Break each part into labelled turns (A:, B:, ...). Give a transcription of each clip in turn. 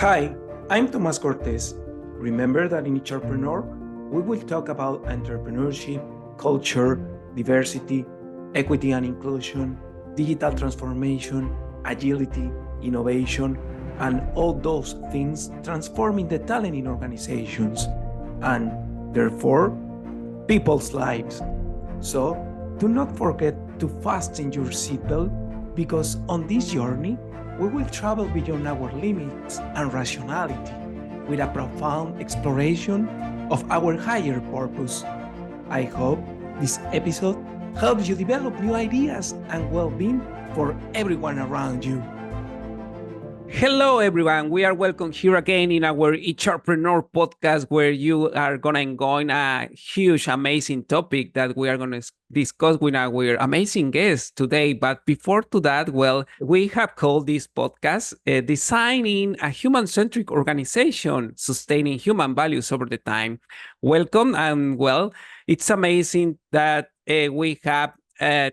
A: Hi, I'm Tomás Cortés. Remember that in HRpreneur, we will talk about entrepreneurship, culture, diversity, equity and inclusion, digital transformation, agility, innovation, and all those things transforming the talent in organizations and, therefore, people's lives. So, do not forget to fasten your seatbelt because on this journey, we will travel beyond our limits and rationality with a profound exploration of our higher purpose. I hope this episode helps you develop new ideas and well-being for everyone around you.
B: Hello, everyone. We are welcome here again in our HRpreneur podcast, where you are going to enjoy a huge, amazing topic that we are going to discuss with our amazing guests today. But before to that, we have called this podcast Designing a Human-Centric Organization, Sustaining Human Values Over the Time. Welcome. And it's amazing that we have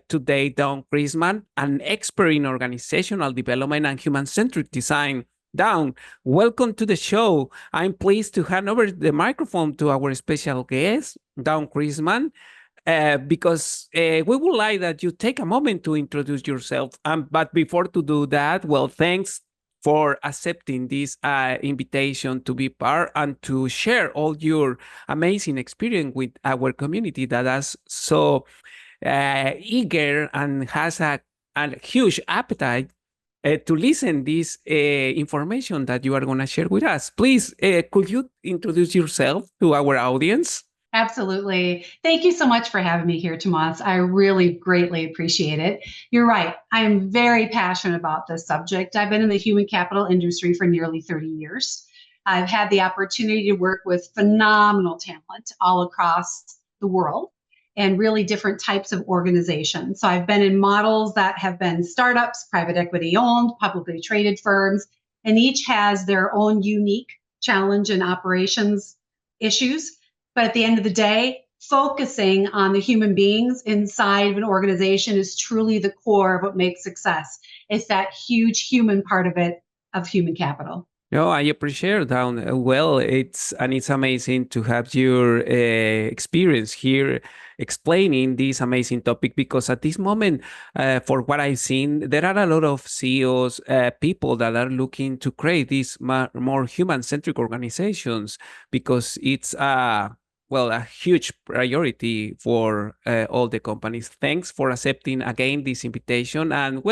B: today, Dawn Christman, an expert in organizational development and human-centric design. Dawn, welcome to the show. I'm pleased to hand over the microphone to our special guest, Dawn Christman, because we would like that you take a moment to introduce yourself. But before to do that, thanks for accepting this invitation to be part and to share all your amazing experience with our community that is so eager and has a huge appetite to listen this information that you are going to share with us. Please, could you introduce yourself to our audience?
C: Absolutely. Thank you so much for having me here, Tomás. I really greatly appreciate it. You're right. I am very passionate about this subject. I've been in the human capital industry for nearly 30 years. I've had the opportunity to work with phenomenal talent all across the world and really different types of organizations. So I've been in models that have been startups, private equity owned, publicly traded firms, and each has their own unique challenge and operations issues. But at the end of the day, focusing on the human beings inside of an organization is truly the core of what makes success. It's that huge human part of it, of human capital.
B: No, I appreciate that. It's amazing to have your experience here explaining this amazing topic, because at this moment, for what I've seen, there are a lot of CEOs, people that are looking to create these more human-centric organizations, because it's a huge priority for all the companies. Thanks for accepting again this invitation. And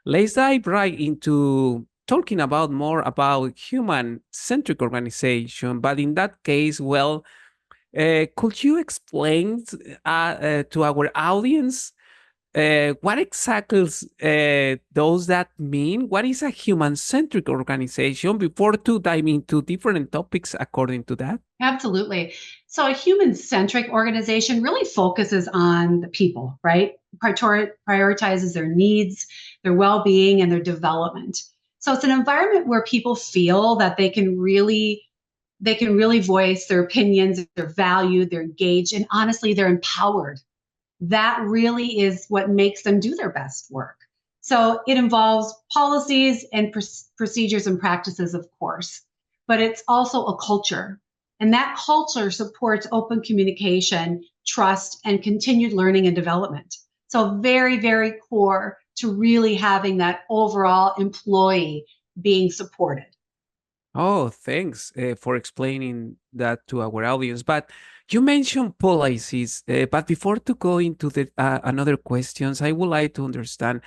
B: let's dive right into talking about more about human-centric organization. But in that case, could you explain to our audience what exactly does that mean? What is a human-centric organization before to dive into different topics according to that?
C: Absolutely. So a human-centric organization really focuses on the people, right? Prioritizes their needs, their well-being, and their development. So it's an environment where people feel that they can really voice their opinions, they're valued, they're engaged, and honestly, they're empowered. That really is what makes them do their best work. So it involves policies and procedures and practices, of course, but it's also a culture. And that culture supports open communication, trust, and continued learning and development. So very, very core to really having that overall employee being supported.
B: Oh, thanks for explaining that to our audience. But you mentioned policies, but before to go into the another questions, I would like to understand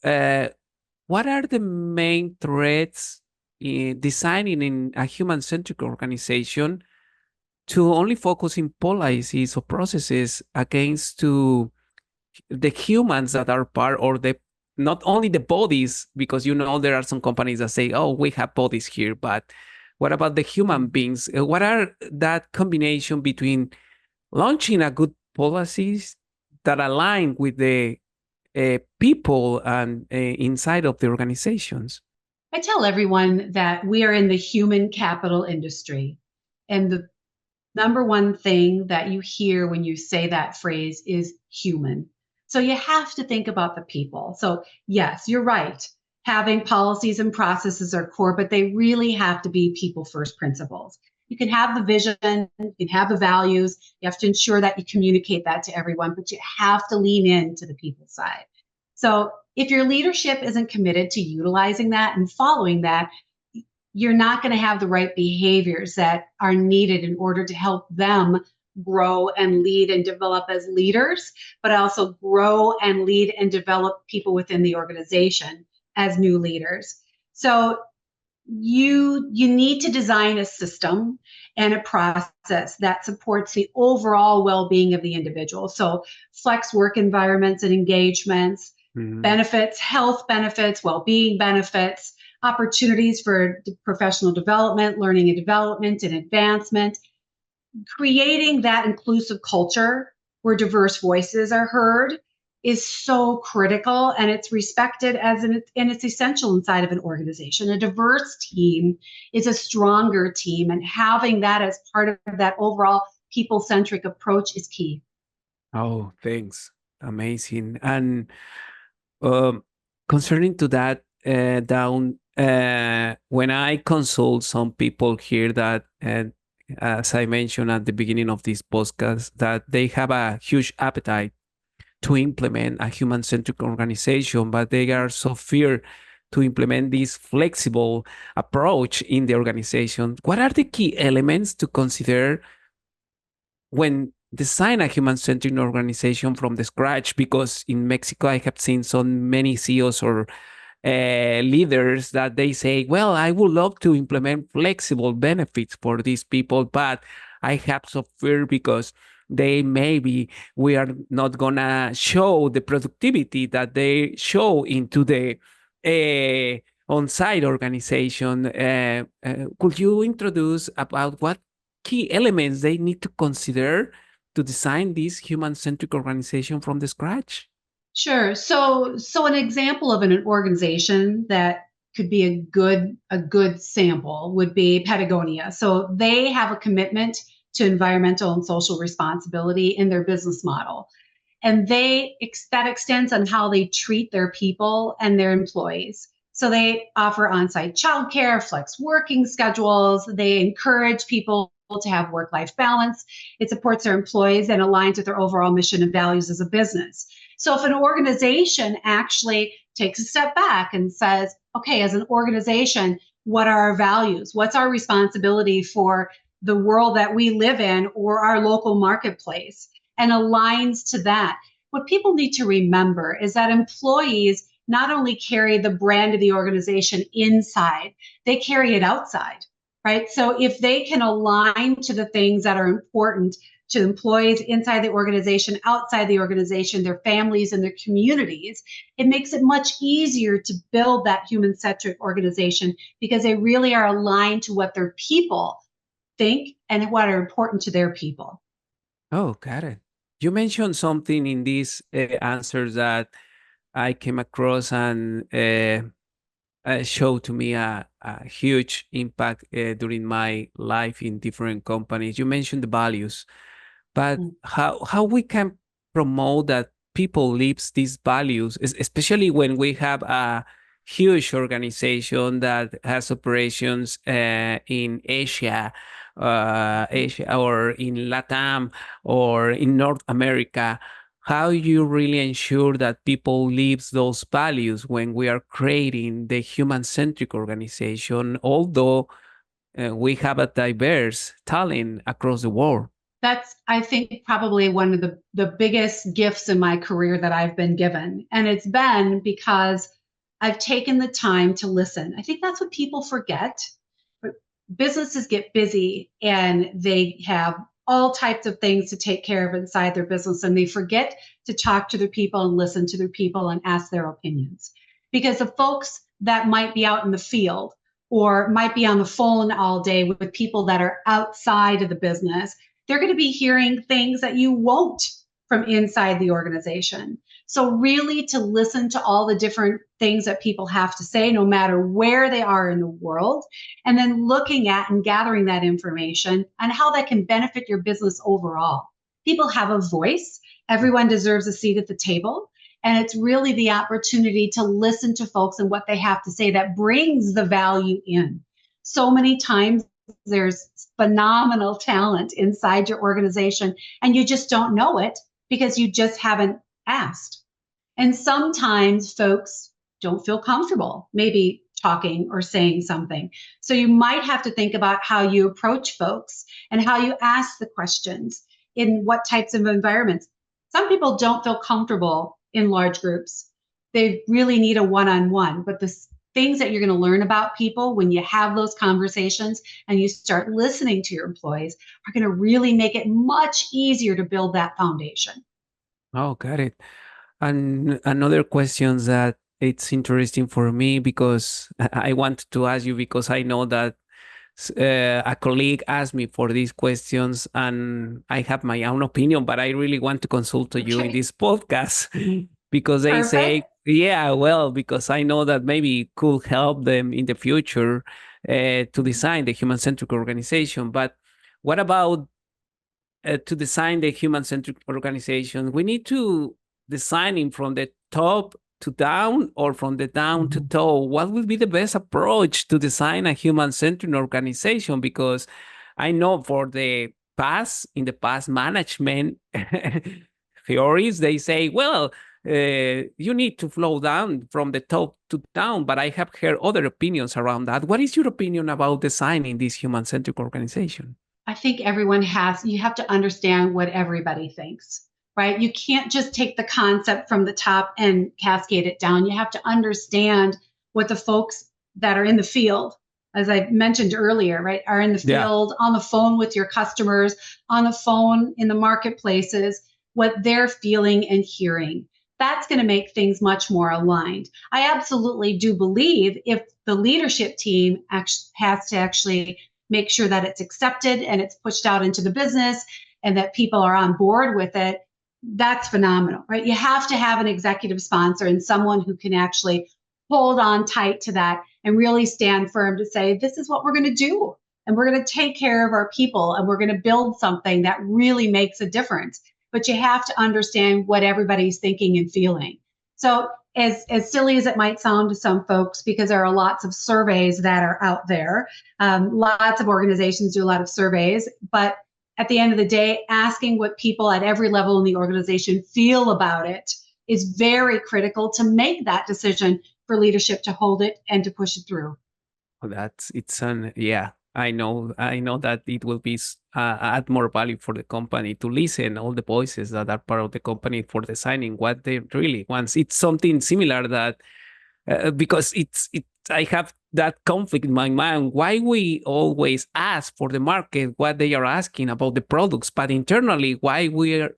B: what are the main threats in designing in a human-centric organization to only focus in policies or processes against to the humans that are part, or the not only the bodies, because there are some companies that say, oh, we have bodies here, but what about the human beings? What are that combination between launching a good policies that align with the people and inside of the organizations?
C: I tell everyone that we are in the human capital industry, and the number one thing that you hear when you say that phrase is human. So you have to think about the people. So yes, you're right. Having policies and processes are core, but they really have to be people first principles. You can have the vision, you can have the values, you have to ensure that you communicate that to everyone, but you have to lean into the people side. So if your leadership isn't committed to utilizing that and following that, you're not going to have the right behaviors that are needed in order to help them grow and lead and develop as leaders, but also grow and lead and develop people within the organization as new leaders. So you need to design a system and a process that supports the overall well-being of the individual. So flex work environments and engagements, benefits, health benefits, well-being benefits, opportunities for professional development, learning and development and advancement, creating that inclusive culture where diverse voices are heard is so critical, and it's respected and it's essential inside of an organization. A diverse team is a stronger team, and having that as part of that overall people-centric approach is key.
B: Oh, thanks. Amazing. And concerning to that, Dawn, when I consult some people here that, as I mentioned at the beginning of this podcast, that they have a huge appetite to implement a human-centric organization, but they are so fear to implement this flexible approach in the organization. What are the key elements to consider when design a human-centric organization from the scratch? Because in Mexico, I have seen so many CEOs or leaders that they say, well, I would love to implement flexible benefits for these people, but I have some fear because we are not gonna show the productivity that they show into the on-site organization. Could you introduce about what key elements they need to consider to design this human-centric organization from the scratch?
C: Sure. So an example of an organization that could be a good sample would be Patagonia. So they have a commitment to environmental and social responsibility in their business model. And that extends on how they treat their people and their employees. So they offer on-site childcare, flex working schedules. They encourage people to have work-life balance. It supports their employees and aligns with their overall mission and values as a business. So if an organization actually takes a step back and says, okay, as an organization, what are our values? What's our responsibility for the world that we live in or our local marketplace, and aligns to that? What people need to remember is that employees not only carry the brand of the organization inside, they carry it outside, right? So if they can align to the things that are important to employees inside the organization, outside the organization, their families and their communities, it makes it much easier to build that human-centric organization because they really are aligned to what their people think and what are important to their people.
B: Oh, got it. You mentioned something in these answers that I came across and showed to me a huge impact during my life in different companies. You mentioned the values, but how we can promote that people lives these values, especially when we have a huge organization that has operations in Asia, or in Latam or in North America. How you really ensure that people lives those values when we are creating the human-centric organization, although we have a diverse talent across the world?
C: That's, I think, probably one of the biggest gifts in my career that I've been given. And it's been because I've taken the time to listen. I think that's what people forget. Businesses get busy and they have all types of things to take care of inside their business, and they forget to talk to their people and listen to their people and ask their opinions. Because the folks that might be out in the field or might be on the phone all day with people that are outside of the business, they're going to be hearing things that you won't from inside the organization. So really to listen to all the different things that people have to say, no matter where they are in the world, and then looking at and gathering that information and how that can benefit your business overall. People have a voice. Everyone deserves a seat at the table. And it's really the opportunity to listen to folks and what they have to say that brings the value in. So many times there's phenomenal talent inside your organization and you just don't know it because you just haven't asked. And sometimes folks don't feel comfortable maybe talking or saying something. So you might have to think about how you approach folks and how you ask the questions in what types of environments. Some people don't feel comfortable in large groups. They really need a one-on-one, but the things that you're going to learn about people when you have those conversations and you start listening to your employees are going to really make it much easier to build that foundation.
B: Oh, got it. And another question that it's interesting for me because I want to ask you because I know that a colleague asked me for these questions and I have my own opinion, but I really want to consult to you in this podcast because they say, yeah, well, because I know that maybe it could help them in the future to design the human-centric organization. But what about to design the human-centric organization? We need to design it from the top to down or from the down to top. What would be the best approach to design a human-centric organization? Because I know for the past, in the past management theories, they say, well, you need to flow down from the top to down, but I have heard other opinions around that. What is your opinion about designing this human-centric organization?
C: I think you have to understand what everybody thinks, right? You can't just take the concept from the top and cascade it down. You have to understand what the folks that are in the field, as I mentioned earlier, right, are in the field, on the phone with your customers, on the phone in the marketplaces, what they're feeling and hearing. That's going to make things much more aligned. I absolutely do believe if the leadership team has to actually make sure that it's accepted and it's pushed out into the business and that people are on board with it, that's phenomenal, right? You have to have an executive sponsor and someone who can actually hold on tight to that and really stand firm to say, this is what we're going to do. And we're going to take care of our people and we're going to build something that really makes a difference. But you have to understand what everybody's thinking and feeling. So as silly as it might sound to some folks, because there are lots of surveys that are out there, lots of organizations do a lot of surveys, but at the end of the day, asking what people at every level in the organization feel about it is very critical to make that decision for leadership to hold it and to push it through.
B: I know that it will be add more value for the company to listen all the voices that are part of the company for designing what they really want. It's something similar that because I have that conflict in my mind. Why we always ask for the market what they are asking about the products, but internally why we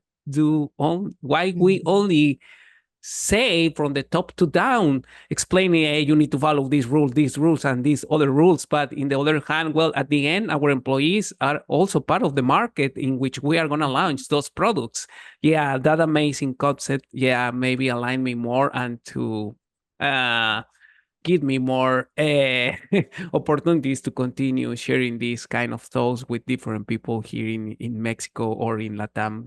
B: only say from the top to down, explaining, hey, you need to follow these rules, and these other rules. But in the other hand, well, at the end, our employees are also part of the market in which we are going to launch those products. Yeah, that amazing concept. Yeah, maybe align me more and to give me more opportunities to continue sharing these kind of thoughts with different people here in Mexico or in Latam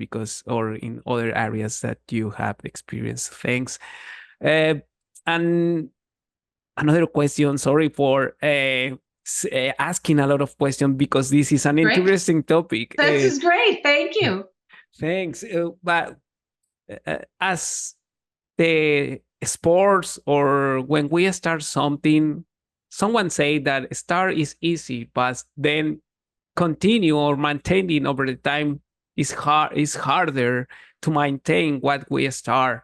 B: or in other areas that you have experienced. Thanks. And another question, sorry for asking a lot of questions because this is an interesting topic.
C: This is great. Thank you.
B: Thanks. But as the sports or when we start something, someone say that start is easy, but then continue or maintaining over the time is harder to maintain what we start.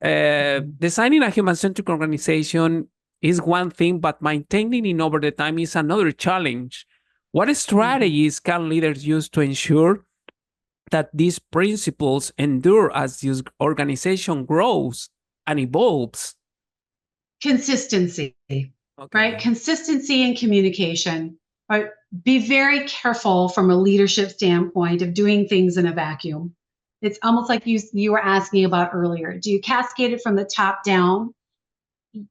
B: Designing a human-centric organization is one thing, but maintaining it over the time is another challenge. What strategies can leaders use to ensure that these principles endure as this organization grows and evolves?
C: Consistency, right? Consistency and communication. Right? Be very careful from a leadership standpoint of doing things in a vacuum. It's almost like you were asking about earlier. Do you cascade it from the top down?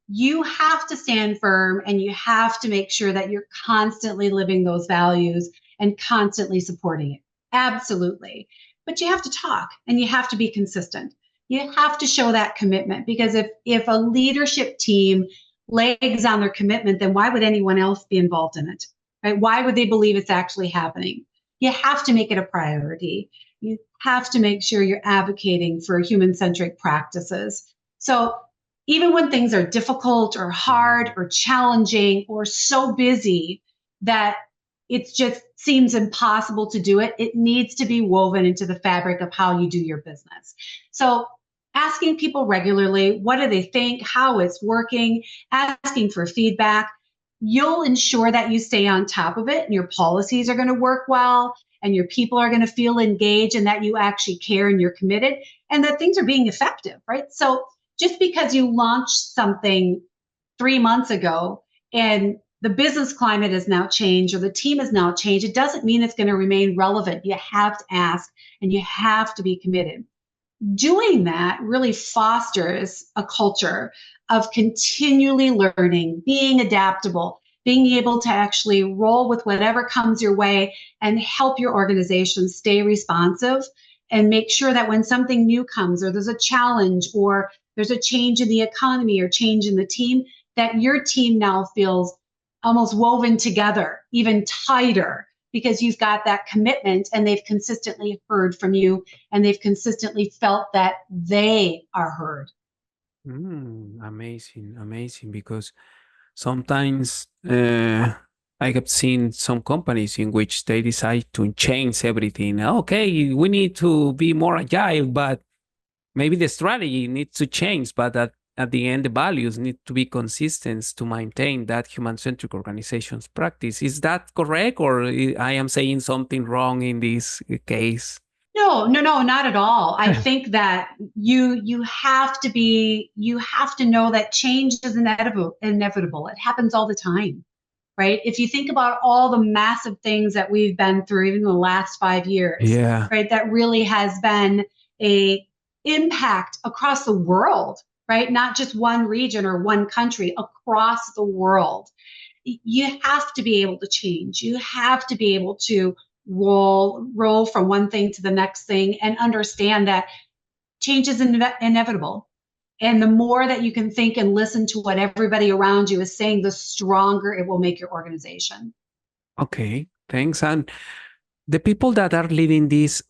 C: You have to stand firm and you have to make sure that you're constantly living those values and constantly supporting it. Absolutely. But you have to talk and you have to be consistent. You have to show that commitment, because if a leadership team lags on their commitment, then why would anyone else be involved in it? Right? Why would they believe it's actually happening? You have to make it a priority. You have to make sure you're advocating for human-centric practices. So even when things are difficult or hard or challenging or so busy that it just seems impossible to do it, it needs to be woven into the fabric of how you do your business. So asking people regularly, what do they think, how it's working, asking for feedback, you'll ensure that you stay on top of it and your policies are going to work well and your people are going to feel engaged and that you actually care and you're committed and that things are being effective, right? So just because you launched something 3 months ago and the business climate has now changed or the team has now changed, it doesn't mean it's going to remain relevant. You have to ask and you have to be committed. Doing that really fosters a culture of continually learning, being adaptable, being able to actually roll with whatever comes your way and help your organization stay responsive and make sure that when something new comes or there's a challenge or there's a change in the economy or change in the team, that your team now feels almost woven together, even tighter, because you've got that commitment and they've consistently heard from you and they've consistently felt that they are heard.
B: Amazing, amazing. Because sometimes I have seen some companies in which they decide to change everything. Okay, we need to be more agile, but maybe the strategy needs to change, but at the end, the values need to be consistent to maintain that human-centric organizations practice. Is that correct, or I am saying something wrong in this case?
C: No, not at all. I think that you have to know that change is inevitable. It happens all the time, right? If you think about all the massive things that we've been through, even in the last 5 years,
B: Yeah.
C: right, that really has been a impact across the world, right? Not just one region or one country, across the world. You have to be able to change. You have to be able to roll from one thing to the next thing and understand that change is inevitable. And the more that you can think and listen to what everybody around you is saying, the stronger it will make your organization.
B: Okay, thanks. And the people that are leading these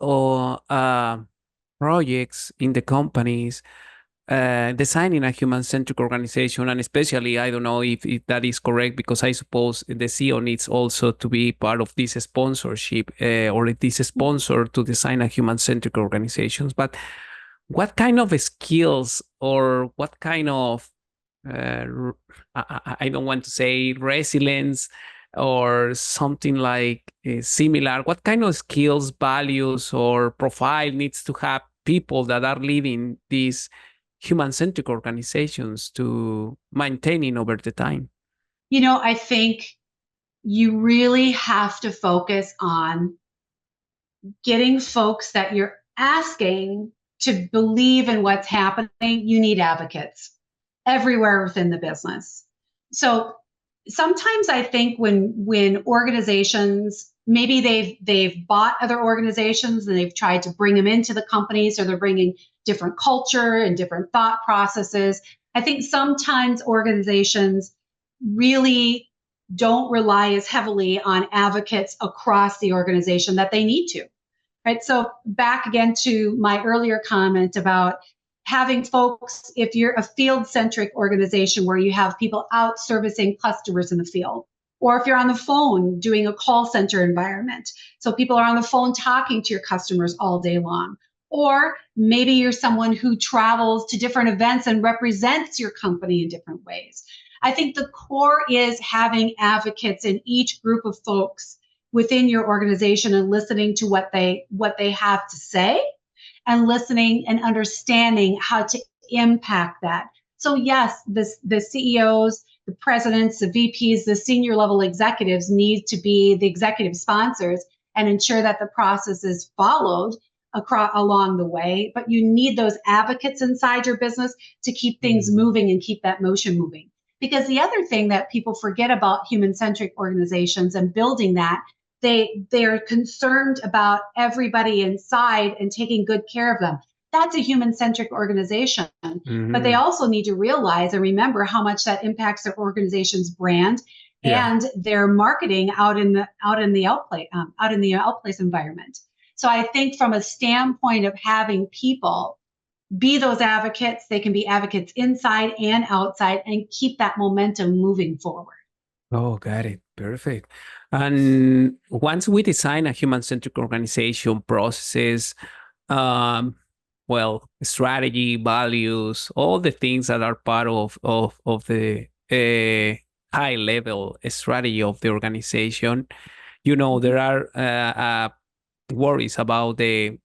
B: projects in the companies, designing a human-centric organization, and especially, I don't know if that is correct, because I suppose the CEO needs also to be part of this sponsorship or this sponsor to design a human-centric organizations. But what kind of skills or what kind of, I don't want to say resilience or something like similar, what kind of skills, values, or profile needs to have people that are leading these human-centric organizations to maintaining over the time?
C: I think you really have to focus on getting folks that you're asking to believe in what's happening. You need advocates everywhere within the business. So sometimes I think when organizations, maybe they've bought other organizations and they've tried to bring them into the company, so they're bringing different culture and different thought processes. I think sometimes organizations really don't rely as heavily on advocates across the organization that they need to, right? So back again to my earlier comment about having folks, if you're a field-centric organization where you have people out servicing customers in the field, or if you're on the phone doing a call center environment, so people are on the phone talking to your customers all day long, or maybe you're someone who travels to different events and represents your company in different ways. I think the core is having advocates in each group of folks within your organization and listening to what they have to say and listening and understanding how to impact that. So yes, the CEOs, the presidents, the VPs, the senior level executives need to be the executive sponsors and ensure that the process is followed along the way. But you need those advocates inside your business to keep things moving and keep that motion moving. Because the other thing that people forget about human-centric organizations and building that, they're concerned about everybody inside and taking good care of them. that's a human-centric organization. But they also need to realize and remember how much that impacts their organization's brand and their marketing out in the outplace environment. So I think from a standpoint of having people be those advocates, they can be advocates inside and outside and keep that momentum moving forward.
B: Oh, got it. Perfect. And once we design a human-centric organization processes, strategy, values, all the things that are part of the high-level strategy of the organization, there are worries about the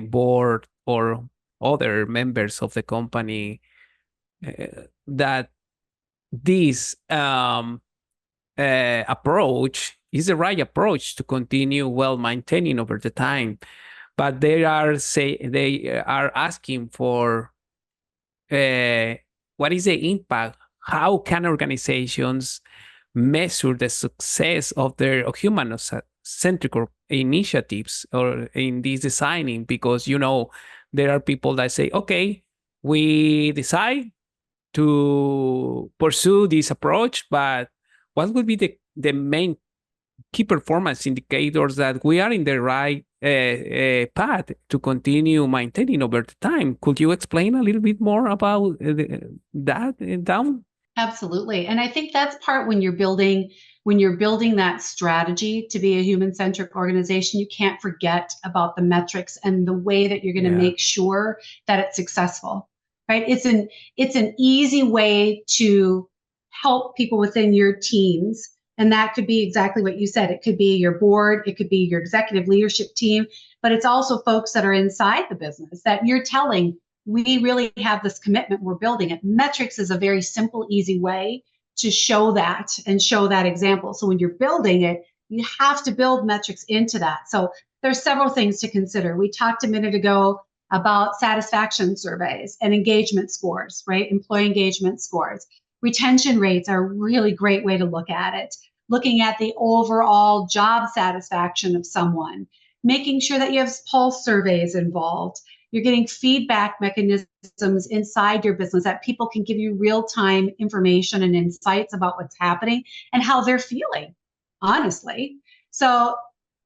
B: board or other members of the company that this approach is the right approach to continue maintaining over the time, but they are asking for what is the impact? How can organizations measure the success of their human-centric initiatives or in this designing? Because there are people that say, okay, we decide to pursue this approach, but what would be the main key performance indicators that we are in the right path to continue maintaining over the time? Could you explain a little bit more about that, Dawn?
C: Absolutely. And I think that's part when you're building that strategy to be a human-centric organization, you can't forget about the metrics and the way that you're going to make sure that it's successful, right? It's an easy way to help people within your teams. And that could be exactly what you said. It could be your board, it could be your executive leadership team, but it's also folks that are inside the business that you're telling, we really have this commitment, we're building it. Metrics is a very simple, easy way to show that and show that example. So when you're building it, you have to build metrics into that. So there's several things to consider. We talked a minute ago about satisfaction surveys and engagement scores, right? Employee engagement scores. Retention rates are a really great way to look at it. Looking at the overall job satisfaction of someone, making sure that you have pulse surveys involved. You're getting feedback mechanisms inside your business that people can give you real-time information and insights about what's happening and how they're feeling, honestly. So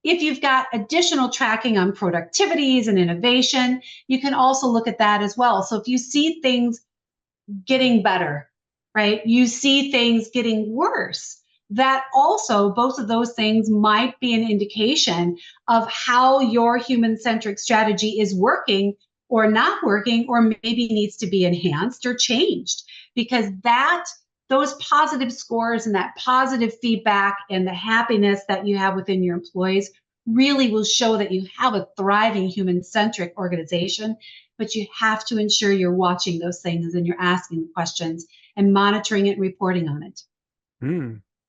C: if you've got additional tracking on productivities and innovation, you can also look at that as well. So if you see things getting better, right? You see things getting worse. That also, both of those things might be an indication of how your human-centric strategy is working or not working, or maybe needs to be enhanced or changed, because those positive scores and that positive feedback and the happiness that you have within your employees really will show that you have a thriving human-centric organization. But you have to ensure you're watching those things and you're asking questions and monitoring it and reporting on it.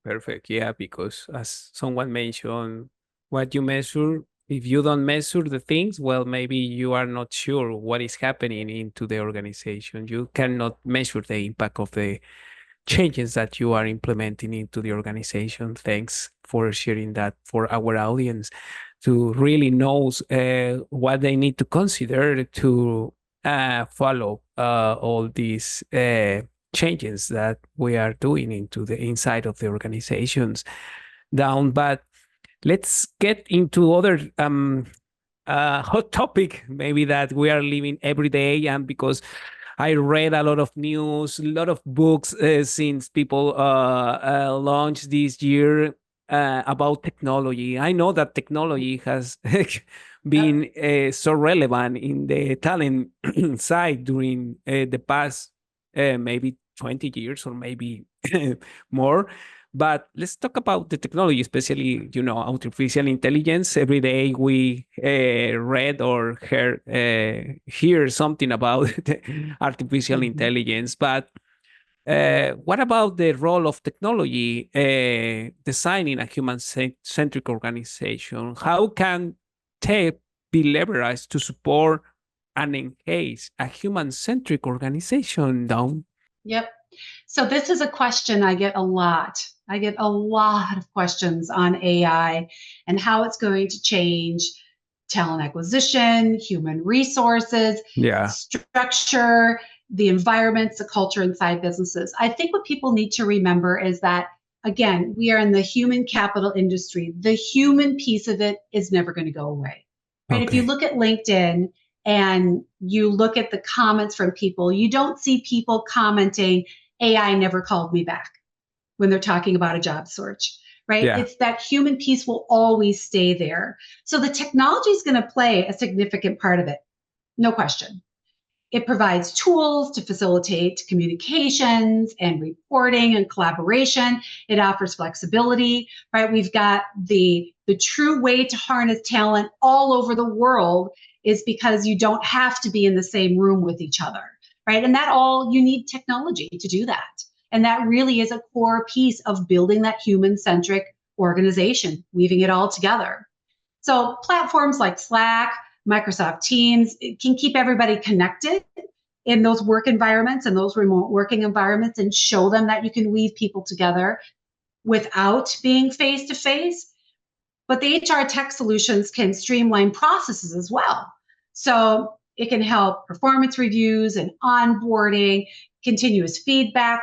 B: Perfect. Yeah, because as someone mentioned, what you measure, if you don't measure the things, well, maybe you are not sure what is happening into the organization. You cannot measure the impact of the changes that you are implementing into the organization. Thanks for sharing that for our audience to really know what they need to consider to follow all these changes that we are doing into the inside of the organizations down. But let's get into other hot topic, maybe that we are living every day. And because I read a lot of news, a lot of books since people launched this year about technology. I know that technology has been so relevant in the talent side during the past maybe 20 years or maybe more. But let's talk about the technology, especially, artificial intelligence. Every day we read or hear something about artificial intelligence. But what about the role of technology designing a human-centric organization? How can tech be leveraged to support and engage a human-centric organization, Dawn?
C: Yep. So this is a question I get a lot. I get a lot of questions on AI and how it's going to change talent acquisition, human resources,
B: Yeah.
C: structure, the environments, the culture inside businesses. I think what people need to remember is that, again, we are in the human capital industry. The human piece of it is never going to go away, right? If you
B: Okay.
C: look at LinkedIn and you look at the comments from people, you don't see people commenting, AI never called me back when they're talking about a job search, right?
B: Yeah.
C: It's that human piece will always stay there. So the technology is going to play a significant part of it, no question. It provides tools to facilitate communications and reporting and collaboration. It offers flexibility, right? We've got the true way to harness talent all over the world is because you don't have to be in the same room with each other, right? And that all, you need technology to do that. And that really is a core piece of building that human-centric organization, weaving it all together. So platforms like Slack, Microsoft Teams, it can keep everybody connected in those work environments and those remote working environments and show them that you can weave people together without being face to face. But the HR tech solutions can streamline processes as well. So it can help performance reviews and onboarding, continuous feedback,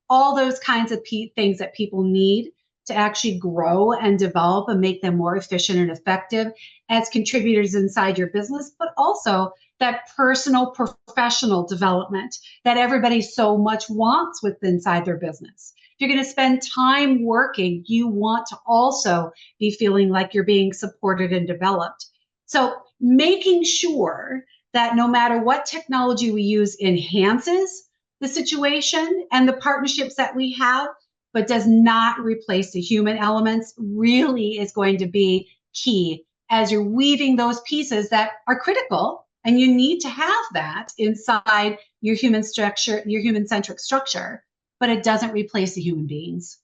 C: all those kinds of things that people need to actually grow and develop and make them more efficient and effective as contributors inside your business, but also that personal professional development that everybody so much wants with inside their business. If you're going to spend time working, you want to also be feeling like you're being supported and developed. So making sure that no matter what technology we use enhances the situation and the partnerships that we have, but does not replace the human elements, really is going to be key as you're weaving those pieces that are critical, and you need to have that inside your human structure, your human-centric structure, but it doesn't replace the human beings.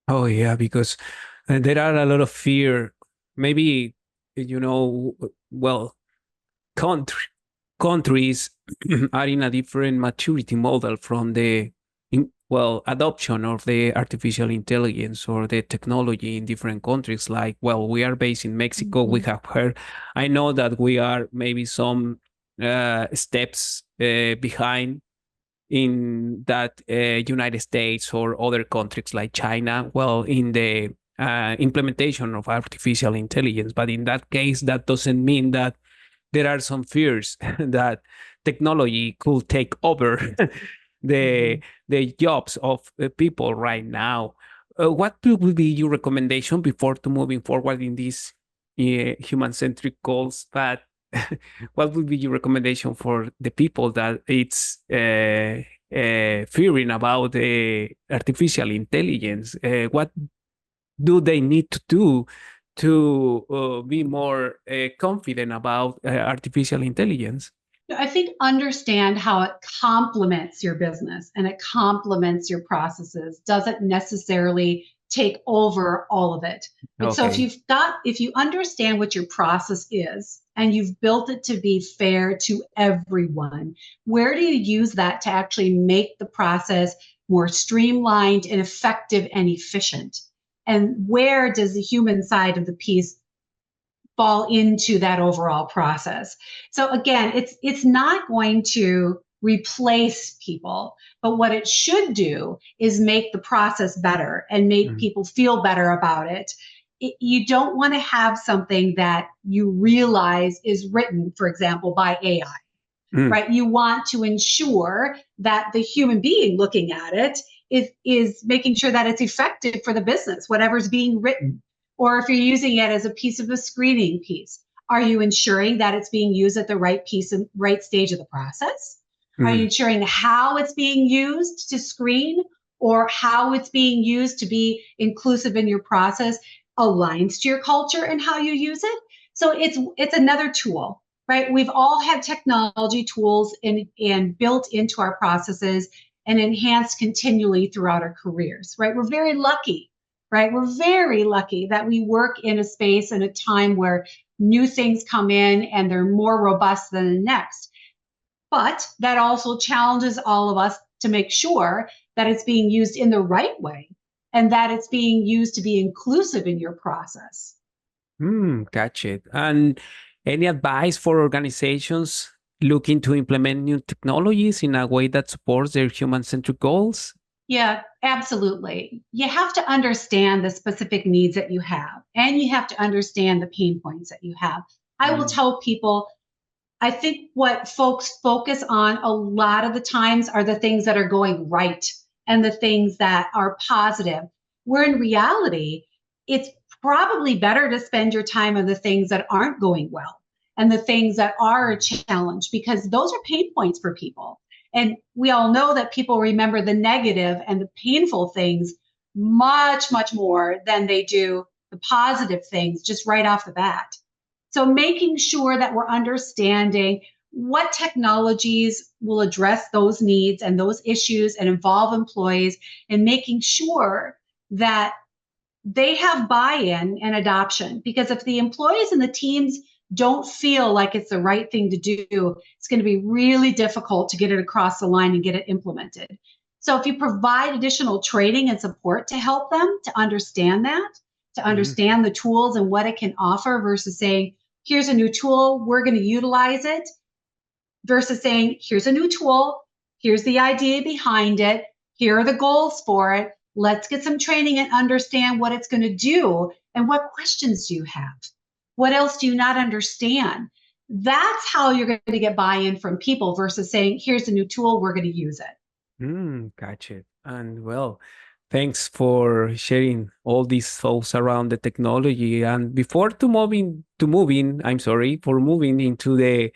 B: Oh, yeah, because there are a lot of fear. Maybe, well, countries are in a different maturity model from the adoption of the artificial intelligence or the technology in different countries. Like, well, we are based in Mexico. We have heard, I know that we are maybe some steps behind in that United States or other countries like China, well, in the implementation of artificial intelligence. But in that case, that doesn't mean that there are some fears that technology could take over the jobs of people right now. What would be your recommendation before to moving forward in these human-centric goals? But what would be your recommendation for the people that it's fearing about artificial intelligence? What do they need to do to be more confident about artificial intelligence?
C: I think understand how it complements your business and it complements your processes, doesn't necessarily take over all of it. But so if you understand what your process is and you've built it to be fair to everyone, where do you use that to actually make the process more streamlined and effective and efficient? And where does the human side of the piece fall into that overall process? So again, it's not going to replace people, but what it should do is make the process better and make people feel better about it. You don't want to have something that you realize is written, for example, by AI, right? You want to ensure that the human being looking at it is making sure that it's effective for the business, whatever's being written. Or if you're using it as a piece of a screening piece, are you ensuring that it's being used at the right piece and right stage of the process? Are you ensuring how it's being used to screen or how it's being used to be inclusive in your process aligns to your culture and how you use it? So it's another tool, right? We've all had technology tools and built into our processes and enhanced continually throughout our careers, right? We're very lucky. Right? We're very lucky that we work in a space and a time where new things come in and they're more robust than the next. But that also challenges all of us to make sure that it's being used in the right way and that it's being used to be inclusive in your process.
B: Catch it. And Any advice for organizations looking to implement new technologies in a way that supports their human-centric goals?
C: Yeah, absolutely. You have to understand the specific needs that you have, and you have to understand the pain points that you have. I will tell people, I think what folks focus on a lot of the times are the things that are going right and the things that are positive, where in reality, it's probably better to spend your time on the things that aren't going well and the things that are a challenge, because those are pain points for people. And we all know that people remember the negative and the painful things much, much more than they do the positive things just right off the bat. So making sure that we're understanding what technologies will address those needs and those issues and involve employees, and making sure that they have buy-in and adoption. Because if the employees and the teams don't feel like it's the right thing to do, it's going to be really difficult to get it across the line and get it implemented. So if you provide additional training and support to help them to understand that, to understand the tools and what it can offer, versus saying, here's a new tool, we're going to utilize it, versus saying, here's a new tool, here's the idea behind it, here are the goals for it, let's get some training and understand what it's going to do, and what questions do you have? What else do you not understand? That's how you're going to get buy-in from people, versus saying, here's a new tool, we're going to use it.
B: Gotcha. And well, thanks for sharing all these thoughts around the technology. And before moving into the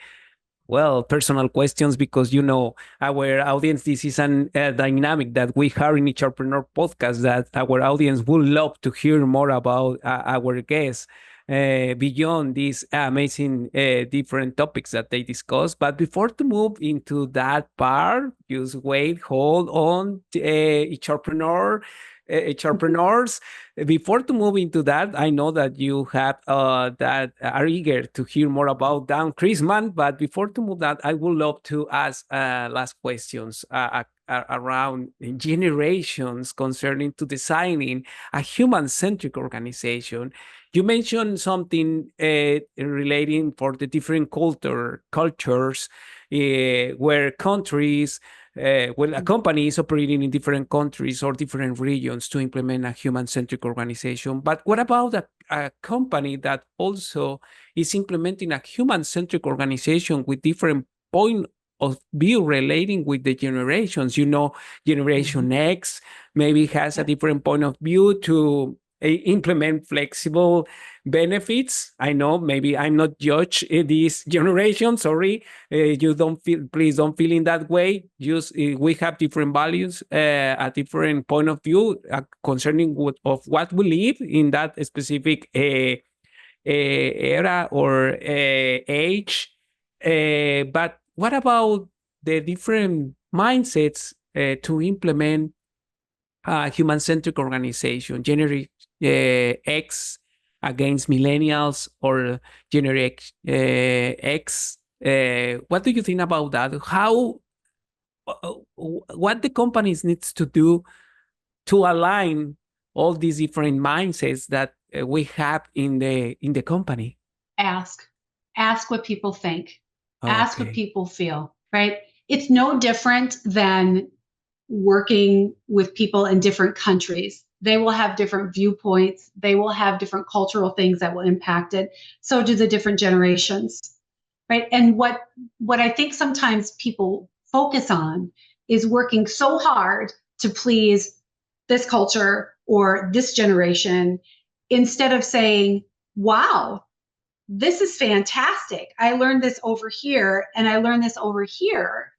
B: personal questions, because our audience, this is a dynamic that we have in HRpreneur podcast, that our audience would love to hear more about our guests beyond these amazing different topics that they discuss. But before to move into that part, just hold on, HRpreneurs. Before to move into that, I know that you have that are eager to hear more about Dawn Christman. But before to move that, I would love to ask last questions around generations concerning to designing a human-centric organization. You mentioned something relating for the different cultures where countries. A company is operating in different countries or different regions to implement a human-centric organization. But what about a company that also is implementing a human-centric organization with different point of view relating with the generations? Generation X maybe has a different point of view to implement flexible benefits. I know maybe I'm not judge this generation. Sorry, please don't feel in that way. Just we have different values, a different point of view concerning what we live in that specific era or age. But what about the different mindsets to implement a human-centric organization? Generation X against millennials or Generation X. What do you think about that? How, what the companies needs to do to align all these different mindsets that we have in the company?
C: Ask what people think.
B: Okay.
C: Ask what people feel, right? It's no different than working with people in different countries. They will have different viewpoints. They will have different cultural things that will impact it. So do the different generations, right? And what I think sometimes people focus on is working so hard to please this culture or this generation, instead of saying, wow, this is fantastic. I learned this over here and I learned this over here.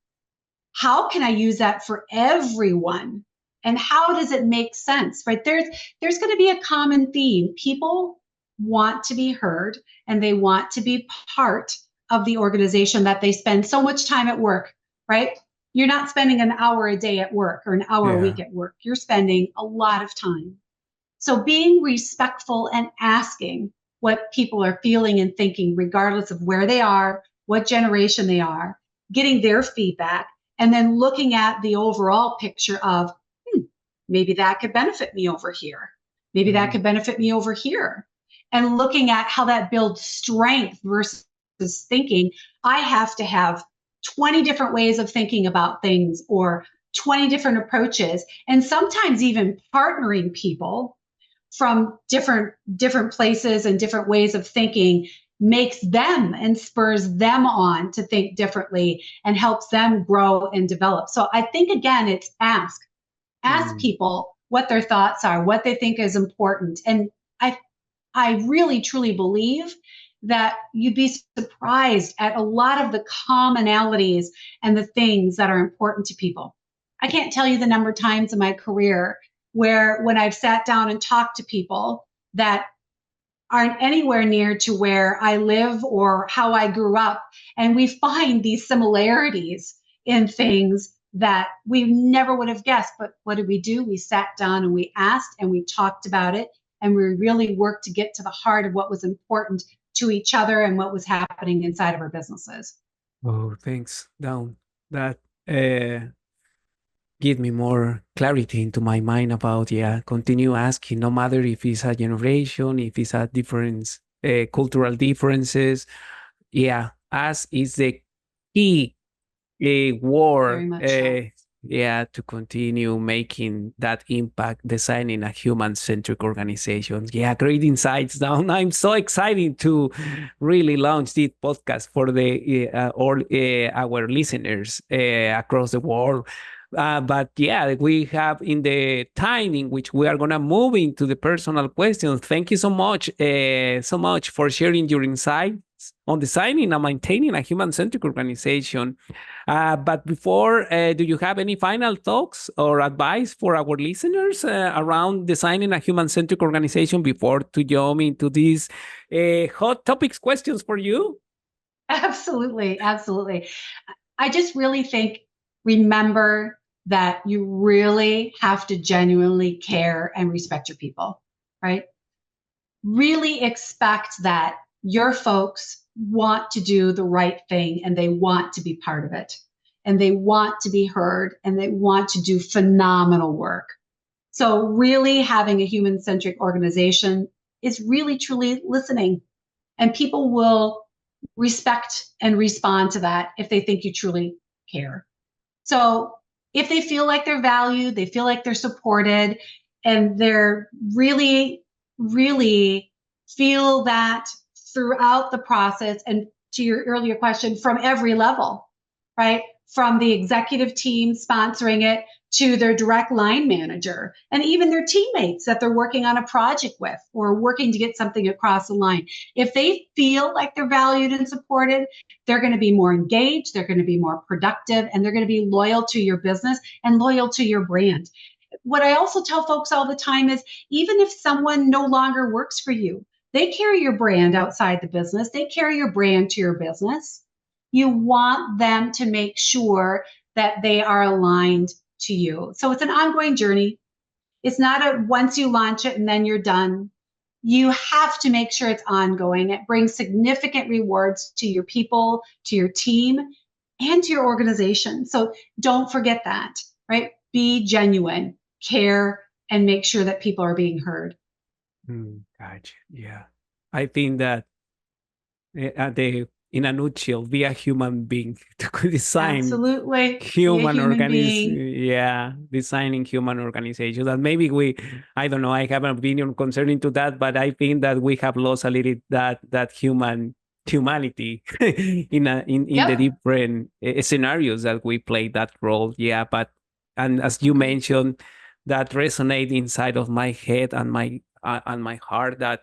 C: How can I use that for everyone? And how does it make sense, right? There's going to be a common theme. People want to be heard and they want to be part of the organization that they spend so much time at work, right? You're not spending an hour a day at work or an hour a week at work. You're spending a lot of time. So being respectful and asking what people are feeling and thinking, regardless of where they are, what generation they are, getting their feedback, and then looking at the overall picture of, maybe that could benefit me over here. Maybe that could benefit me over here. And looking at how that builds strength versus thinking I have to have 20 different ways of thinking about things or 20 different approaches, and sometimes even partnering people from different places and different ways of thinking makes them and spurs them on to think differently and helps them grow and develop. So I think, again, it's ask people what their thoughts are, what they think is important. And I really truly believe that you'd be surprised at a lot of the commonalities and the things that are important to people. I can't tell you the number of times in my career where when I've sat down and talked to people that aren't anywhere near to where I live or how I grew up, and we find these similarities in things that we never would have guessed. But what did we do? We sat down and we asked and we talked about it, and we really worked to get to the heart of what was important to each other and what was happening inside of our businesses.
B: Oh, thanks, Dawn. That give me more clarity into my mind about, continue asking, no matter if it's a generation, if it's a difference, cultural differences. Ask is the key word. To continue making that impact, designing a human-centric organization. Great insights, Dawn. I'm so excited to really launch this podcast for all our listeners across the world. But we have in the time in which we are going to move into the personal questions. Thank you so much for sharing your insights on designing and maintaining a human-centric organization. But before, do you have any final thoughts or advice for our listeners around designing a human-centric organization before to jump into these hot topics questions for you?
C: Absolutely. I just really think, remember that you really have to genuinely care and respect your people, right? Really expect that your folks want to do the right thing and they want to be part of it and they want to be heard and they want to do phenomenal work. So really having a human-centric organization is really truly listening, and people will respect and respond to that if they think you truly care. So if they feel like they're valued, they feel like they're supported, and they're really, really feel that throughout the process, and to your earlier question, from every level, right? From the executive team sponsoring it to their direct line manager and even their teammates that they're working on a project with or working to get something across the line. If they feel like they're valued and supported, they're going to be more engaged, they're going to be more productive, and they're going to be loyal to your business and loyal to your brand. What I also tell folks all the time is, even if someone no longer works for you, they carry your brand outside the business, they carry your brand to your business. You want them to make sure that they are aligned to you. So it's an ongoing journey. It's not a once you launch it and then you're done. You have to make sure it's ongoing. It brings significant rewards to your people, to your team, and to your organization. So don't forget that, right? Be genuine, care, and make sure that people are being heard.
B: Gotcha. Yeah. I think that in a nutshell, be a human being to design human organization. Designing human organizations. And maybe I don't know, I have an opinion concerning to that, but I think that we have lost a little that humanity in the different scenarios that we play that role. And as you mentioned, that resonate inside of my head and my heart, that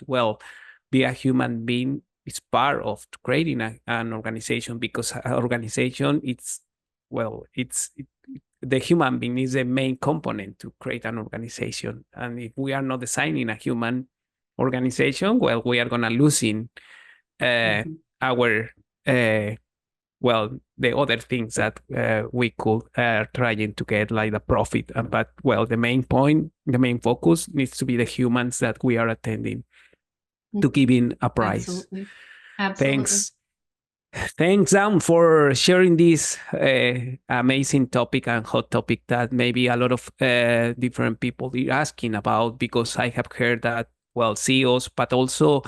B: be a human being is part of creating an organization, because an organization, the human being is the main component to create an organization. And if we are not designing a human organization, we are going to losing our the other things that we could trying to get, like the profit. But the main point, the main focus needs to be the humans that we are attending to giving a prize.
C: Absolutely.
B: Thanks, Dawn, for sharing this amazing topic and hot topic that maybe a lot of different people are asking about, because I have heard that CEOs, but also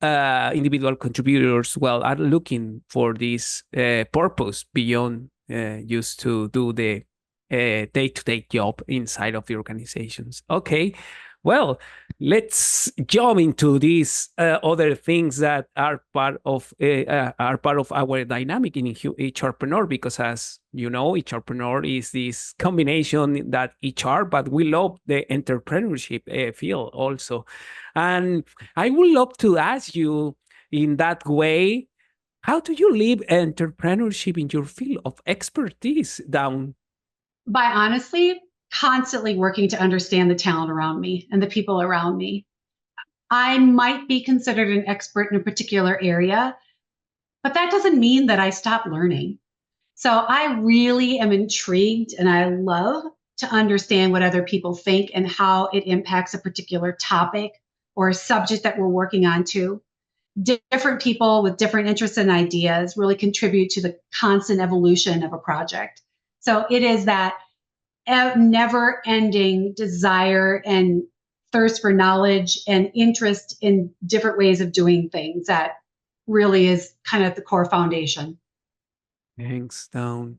B: individual contributors, well, are looking for this purpose beyond just to do the day-to-day job inside of the organizations. Okay, well, let's jump into these other things that are part of our dynamic in HRpreneur, because as you know, HRpreneur is this combination that HR, but we love the entrepreneurship field also. And I would love to ask you in that way, how do you live entrepreneurship in your field of expertise, Dawn?
C: By honestly, constantly working to understand the talent around me and the people around me. I might be considered an expert in a particular area, but that doesn't mean that I stop learning. So I really am intrigued and I love to understand what other people think and how it impacts a particular topic or a subject that we're working on too. Different people with different interests and ideas really contribute to the constant evolution of a project. So it is that never-ending desire and thirst for knowledge and interest in different ways of doing things that really is kind of the core foundation.
B: Thanks, Dawn.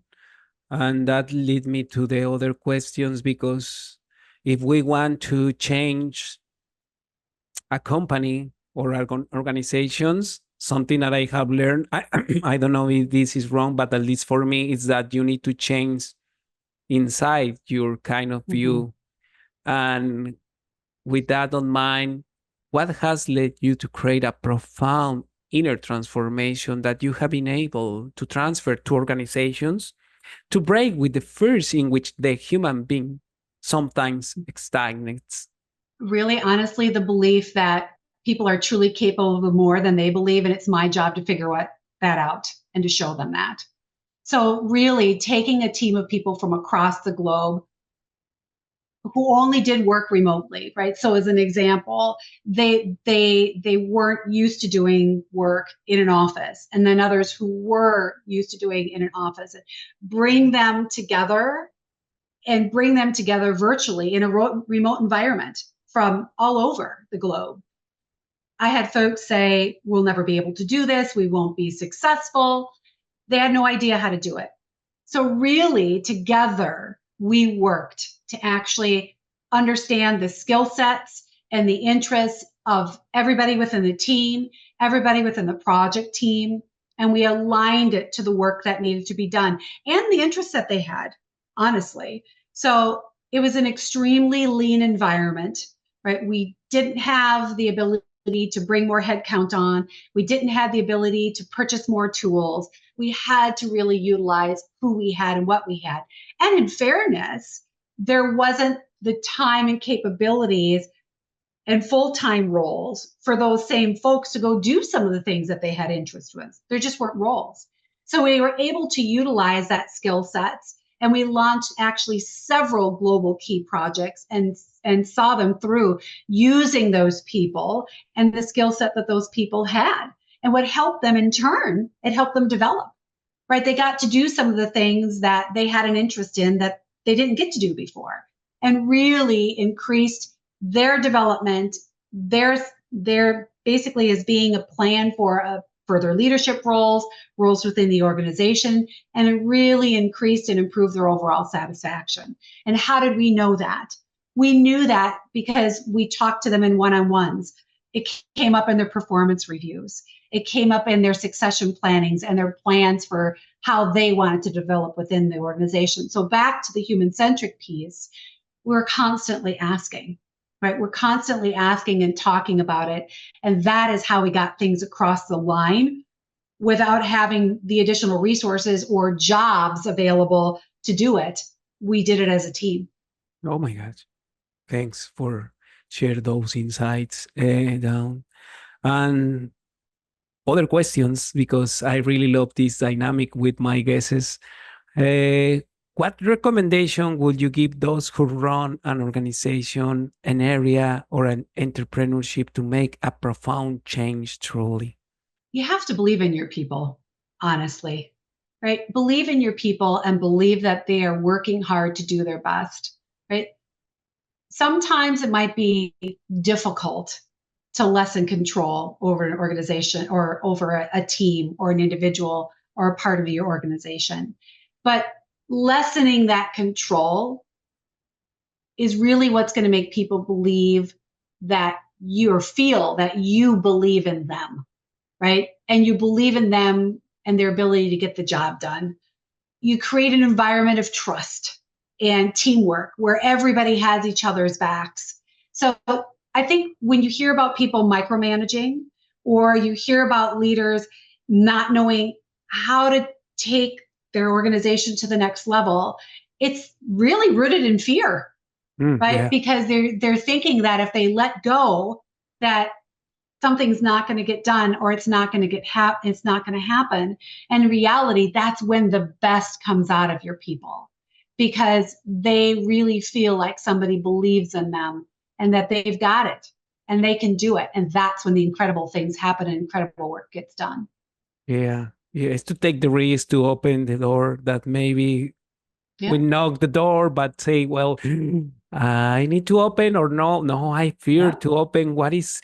B: And that lead me to the other questions, because if we want to change a company or organizations, something that I have learned, I don't know if this is wrong, but at least for me, is that you need to change inside your kind of view. And with that on mind, what has led you to create a profound inner transformation that you have been able to transfer to organizations to break with the fears in which the human being sometimes stagnates?
C: Really, honestly, the belief that people are truly capable of more than they believe, and it's my job to figure that out and to show them that. So really taking a team of people from across the globe who only did work remotely, right? So as an example, they weren't used to doing work in an office, and then others who were used to doing in an office, bring them together and bring them together virtually in a remote environment from all over the globe. I had folks say, we'll never be able to do this. We won't be successful. They had no idea how to do it. So really together, we worked to actually understand the skill sets and the interests of everybody within the team, everybody within the project team, and we aligned it to the work that needed to be done and the interests that they had, honestly. So it was an extremely lean environment, right? We didn't have the ability to bring more headcount on. We didn't have the ability to purchase more tools. We had to really utilize who we had and what we had. And in fairness, there wasn't the time and capabilities and full-time roles for those same folks to go do some of the things that they had interest with. There just weren't roles. So we were able to utilize that skill sets, and we launched actually several global key projects and saw them through using those people and the skill set that those people had. And what helped them in turn, it helped them develop, right? They got to do some of the things that they had an interest in that they didn't get to do before, and really increased their development, their basically as being a plan for further leadership roles within the organization, and it really increased and improved their overall satisfaction. And how did we know that? We knew that because we talked to them in one-on-ones. It came up in their performance reviews. It came up in their succession plannings and their plans for how they wanted to develop within the organization. So back to the human-centric piece, we're constantly asking, right? We're constantly asking and talking about it. And that is how we got things across the line without having the additional resources or jobs available to do it. We did it as a team.
B: Oh my gosh. Thanks for sharing those insights, Dawn. And other questions, because I really love this dynamic with my guesses. What recommendation would you give those who run an organization, an area, or an entrepreneurship to make a profound change truly?
C: You have to believe in your people, honestly, right? Believe in your people and believe that they are working hard to do their best, right? Sometimes it might be difficult to lessen control over an organization or over a team or an individual or a part of your organization. But lessening that control is really what's going to make people believe that you or feel that you believe in them, right? And you believe in them and their ability to get the job done. You create an environment of trust and teamwork where everybody has each other's backs. So I think when you hear about people micromanaging, or you hear about leaders not knowing how to take their organization to the next level, it's really rooted in fear, right?
B: Yeah.
C: Because they're thinking that if they let go, that something's not going to get done, or it's not going to it's not going to happen. And in reality, that's when the best comes out of your people, because they really feel like somebody believes in them and that they've got it and they can do it. And that's when the incredible things happen and incredible work gets done.
B: Yeah. It's to take the risk to open the door that maybe we knock the door, but say, well, I need to open, or no, I fear to open. What is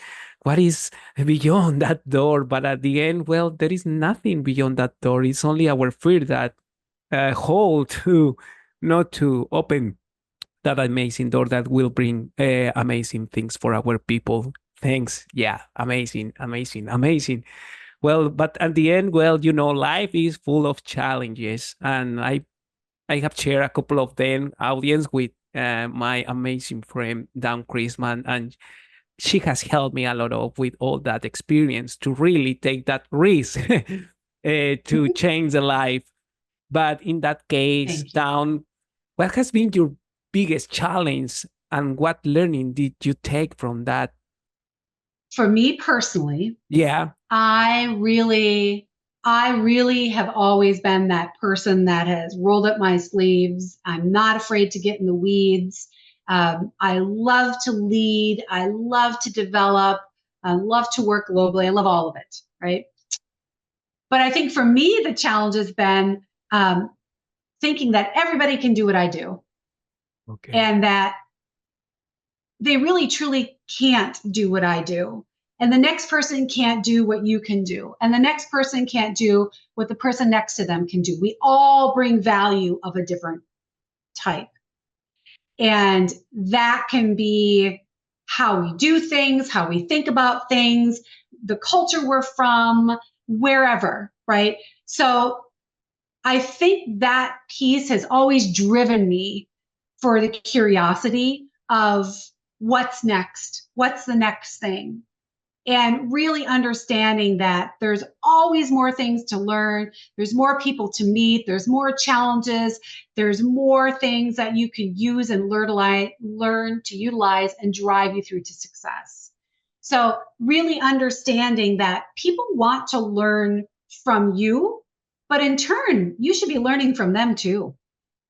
B: beyond that door? But at the end, well, there is nothing beyond that door. It's only our fear that hold to not to open that amazing door that will bring amazing things for our people. Thanks. Yeah, amazing. Well, but at the end, well, life is full of challenges, and I have shared a couple of them, audience, with my amazing friend, Dawn Christman, and she has helped me a lot of with all that experience to really take that risk to change the life. But in that case, Dawn, what has been your biggest challenge, and what learning did you take from that?
C: For me personally,
B: yeah,
C: I really have always been that person that has rolled up my sleeves. I'm not afraid to get in the weeds. I love to lead. I love to develop. I love to work globally. I love all of it, right? But I think for me, the challenge has been thinking that everybody can do what I do.
B: Okay.
C: And that they really, truly can't do what I do. And the next person can't do what you can do. And the next person can't do what the person next to them can do. We all bring value of a different type. And that can be how we do things, how we think about things, the culture we're from, wherever, right? So I think that piece has always driven me for the curiosity of what's next, what's the next thing. And really understanding that there's always more things to learn. There's more people to meet. There's more challenges. There's more things that you can use and learn to utilize and drive you through to success. So really understanding that people want to learn from you, but in turn, you should be learning from them too,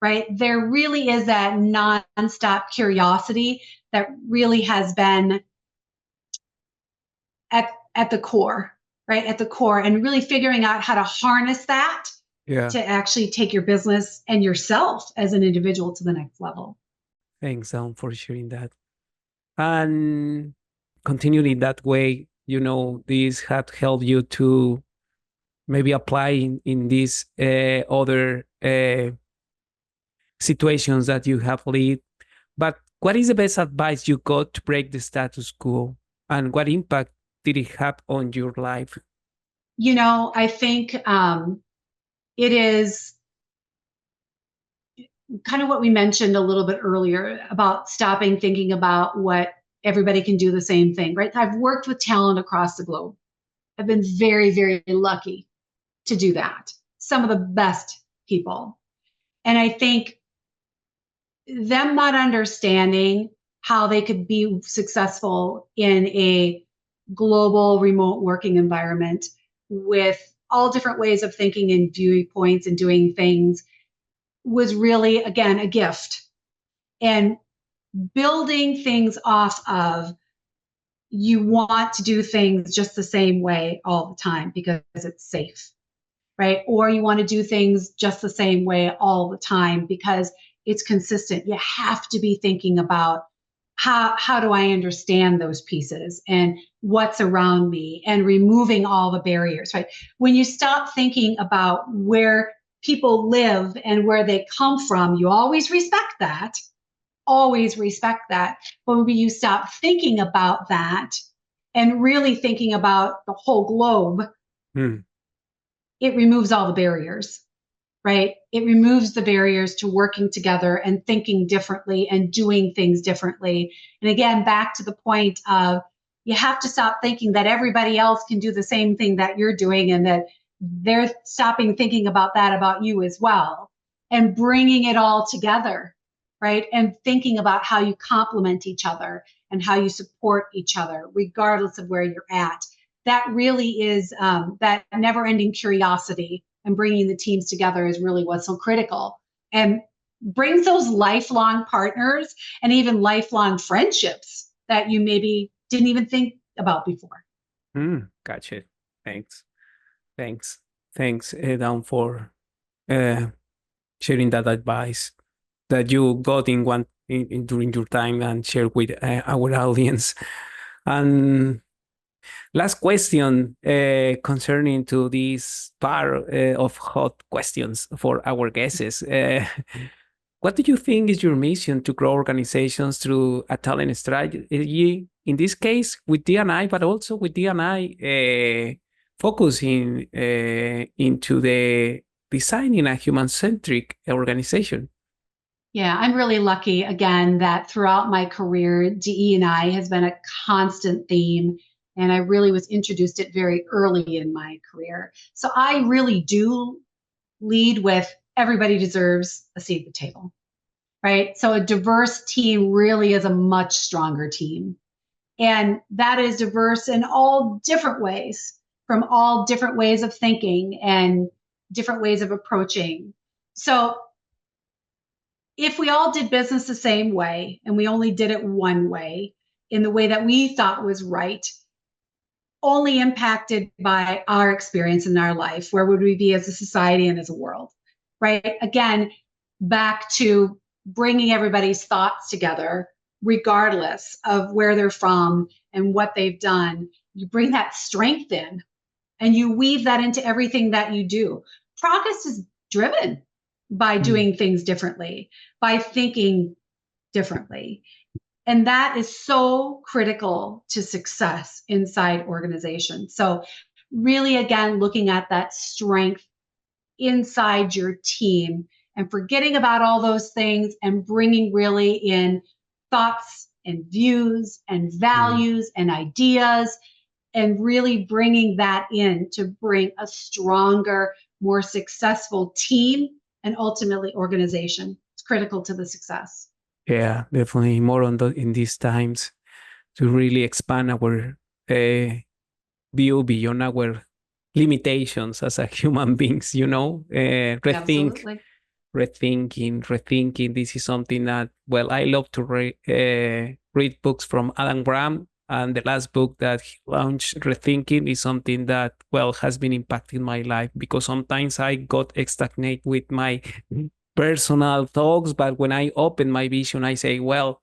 C: right? There really is that nonstop curiosity that really has been at the core, right? At the core, and really figuring out how to harness that to actually take your business and yourself as an individual to the next level.
B: Thanks, Dawn, for sharing that. And continuing that way, this had helped you to maybe apply in these other situations that you have lived. But what is the best advice you got to break the status quo, and what impact did it have on your life?
C: I think it is kind of what we mentioned a little bit earlier about stopping thinking about what everybody can do the same thing, right? I've worked with talent across the globe. I've been very, very lucky to do that. Some of the best people. And I think them not understanding how they could be successful in a global remote working environment with all different ways of thinking and viewpoints and doing things was really, again, a gift. And building things off of, you want to do things just the same way all the time because it's safe, right? Or you want to do things just the same way all the time because it's consistent. You have to be thinking about how do I understand those pieces and what's around me, and removing all the barriers, right? When you stop thinking about where people live and where they come from, you always respect that. Always respect that. But when you stop thinking about that and really thinking about the whole globe, it removes all the barriers, right? It removes the barriers to working together and thinking differently and doing things differently. And again, back to the point of, you have to stop thinking that everybody else can do the same thing that you're doing, and that they're stopping thinking about that about you as well, and bringing it all together, right? And thinking about how you complement each other and how you support each other, regardless of where you're at. That really is that never-ending curiosity, and bringing the teams together is really what's so critical, and brings those lifelong partners and even lifelong friendships that you maybe didn't even think about before.
B: Gotcha. Thanks, Dawn, for sharing that advice that you got during your time and share with our audience. And last question concerning to this part of hot questions for our guests. What do you think is your mission to grow organizations through a talent strategy? In this case, with D&I, but also with D&I focusing into the designing a human-centric organization.
C: Yeah, I'm really lucky, again, that throughout my career, DE&I has been a constant theme, and I really was introduced it very early in my career. So I really do lead with everybody deserves a seat at the table, right? So a diverse team really is a much stronger team. And that is diverse in all different ways, from all different ways of thinking and different ways of approaching. So if we all did business the same way, and we only did it one way, in the way that we thought was right, only impacted by our experience in our life, where would we be as a society and as a world, right? Again, back to bringing everybody's thoughts together, regardless of where they're from and what they've done. You bring that strength in, and you weave that into everything that you do. Progress is driven by doing things differently, by thinking differently. And that is so critical to success inside organizations. So really, again, looking at that strength inside your team and forgetting about all those things and bringing really in thoughts and views and values and ideas, and really bringing that in to bring a stronger, more successful team and ultimately organization. It's critical to the success.
B: Yeah, definitely more on in these times to really expand our view beyond our limitations as a human beings, rethinking. This is something that, well, I love to read books from Adam Grant, and the last book that he launched, Rethinking, is something that, well, has been impacting my life, because sometimes I got stagnated with my personal thoughts, but when I open my vision, I say, well,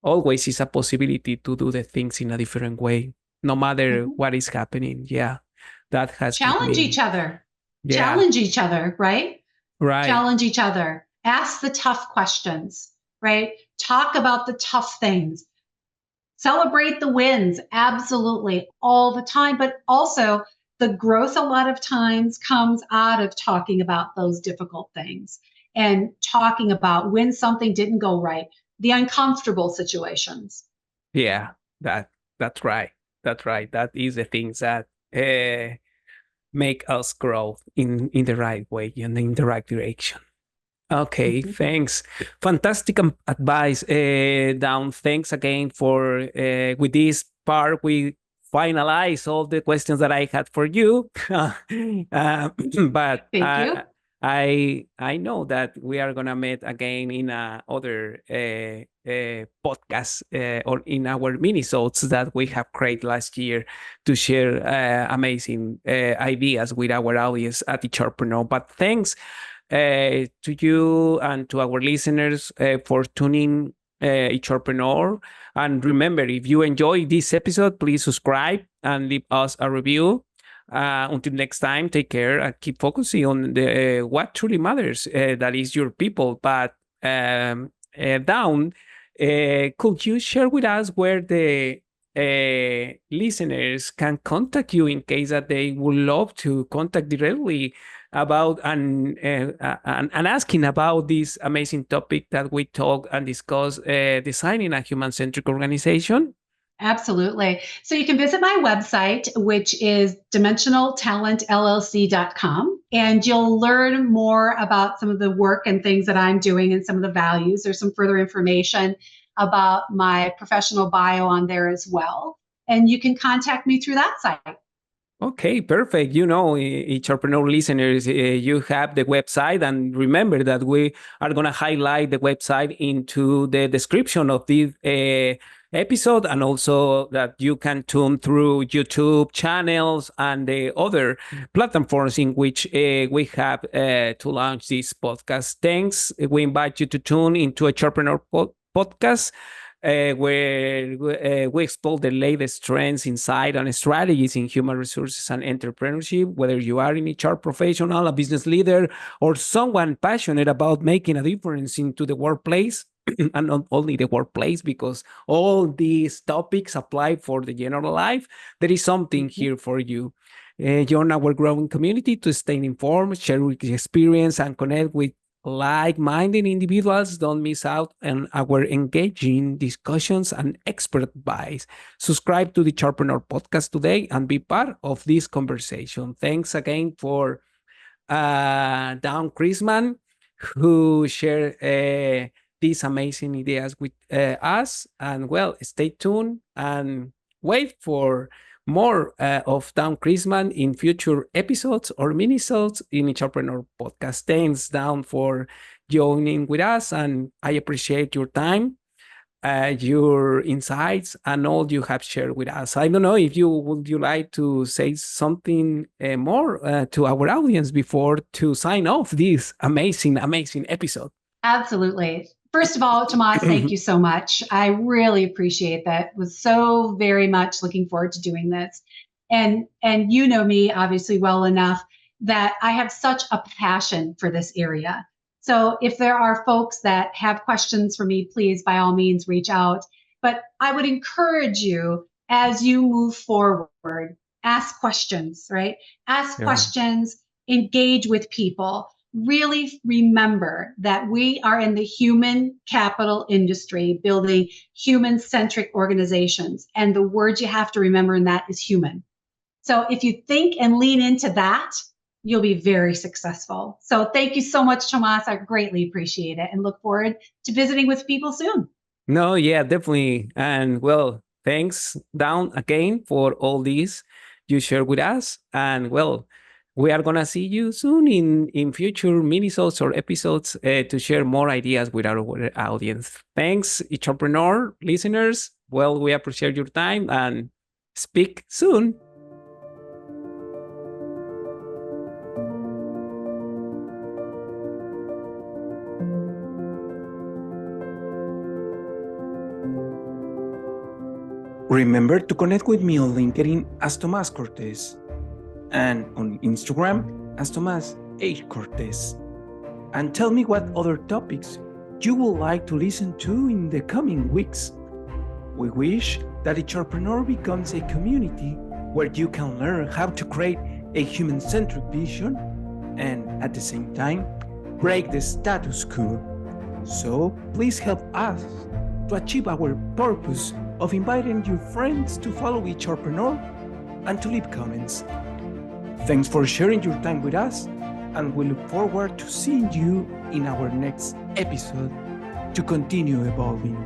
B: always is a possibility to do the things in a different way, no matter what is happening. Yeah, that has
C: challenge each other.
B: Yeah.
C: Challenge each other, right?
B: Right.
C: Challenge each other. Ask the tough questions, right? Talk about the tough things. Celebrate the wins, absolutely, all the time. But also, the growth a lot of times comes out of talking about those difficult things and talking about when something didn't go right, the uncomfortable situations.
B: Yeah, that's right. That's right. That is the things that make us grow in the right way and in the right direction. Okay, thanks. Fantastic advice, Dawn. Thanks again for with this part. We finalize all the questions that I had for you. But
C: Thank you.
B: I know that we are gonna meet again in other podcasts or in our minisodes that we have created last year to share amazing ideas with our audience at HRpreneur. But thanks to you and to our listeners for tuning HRpreneur. And remember, if you enjoy this episode, please subscribe and leave us a review. Until next time, take care and keep focusing on the what truly matters, that is your people. But Dawn, could you share with us where the listeners can contact you in case that they would love to contact directly about and asking about this amazing topic that we talk and discuss, designing a human-centric organization?
C: Absolutely. So you can visit my website, which is dimensionaltalentllc.com, and you'll learn more about some of the work and things that I'm doing and some of the values. There's some further information about my professional bio on there as well. And you can contact me through that site.
B: Okay, perfect. HRpreneur listeners, you have the website, and remember that we are going to highlight the website into the description of this episode, and also that you can tune through YouTube channels and the other platforms in which we have to launch this podcast. Thanks. We invite you to tune into HRpreneur podcast, where we explore the latest trends, insight, and strategies in human resources and entrepreneurship. Whether you are an HR professional, a business leader, or someone passionate about making a difference into the workplace, and not only the workplace, because all these topics apply for the general life, there is something here for you. Join our growing community to stay informed, share experience, and connect with like-minded individuals. Don't miss out on our engaging discussions and expert advice. Subscribe to the HRpreneur podcast today and be part of this conversation. Thanks again for Dawn Christman, who shared these amazing ideas with us. And well, stay tuned and wait for more of Dawn Christman in future episodes or minisodes in HRpreneur podcast. Thanks, Dawn, for joining with us, and I appreciate your time, your insights, and all you have shared with us. I don't know if you like to say something more to our audience before to sign off this amazing episode.
C: Absolutely. First of all, Tomás, thank you so much. I really appreciate that. Was so very much looking forward to doing this. And you know me obviously well enough that I have such a passion for this area. So if there are folks that have questions for me, please, by all means, reach out. But I would encourage you, as you move forward, ask questions, right? Ask questions, engage with people. Really remember that we are in the human capital industry, building human-centric organizations. And the word you have to remember in that is human. So if you think and lean into that, you'll be very successful. So thank you so much, Tomás. I greatly appreciate it and look forward to visiting with people soon.
B: No, yeah, definitely. And well, thanks, Dawn, again for all this you shared with us. And well, we are going to see you soon in future minisodes or episodes to share more ideas with our audience. Thanks, HRpreneur listeners. Well, we appreciate your time and speak soon.
A: Remember to connect with me on LinkedIn as Tomás Cortés and on Instagram as Tomás H. Cortés. And tell me what other topics you would like to listen to in the coming weeks. We wish that HRpreneur becomes a community where you can learn how to create a human-centric vision and at the same time break the status quo. So please help us to achieve our purpose of inviting your friends to follow HRpreneur and to leave comments. Thanks for sharing your time with us, and we look forward to seeing you in our next episode to continue evolving.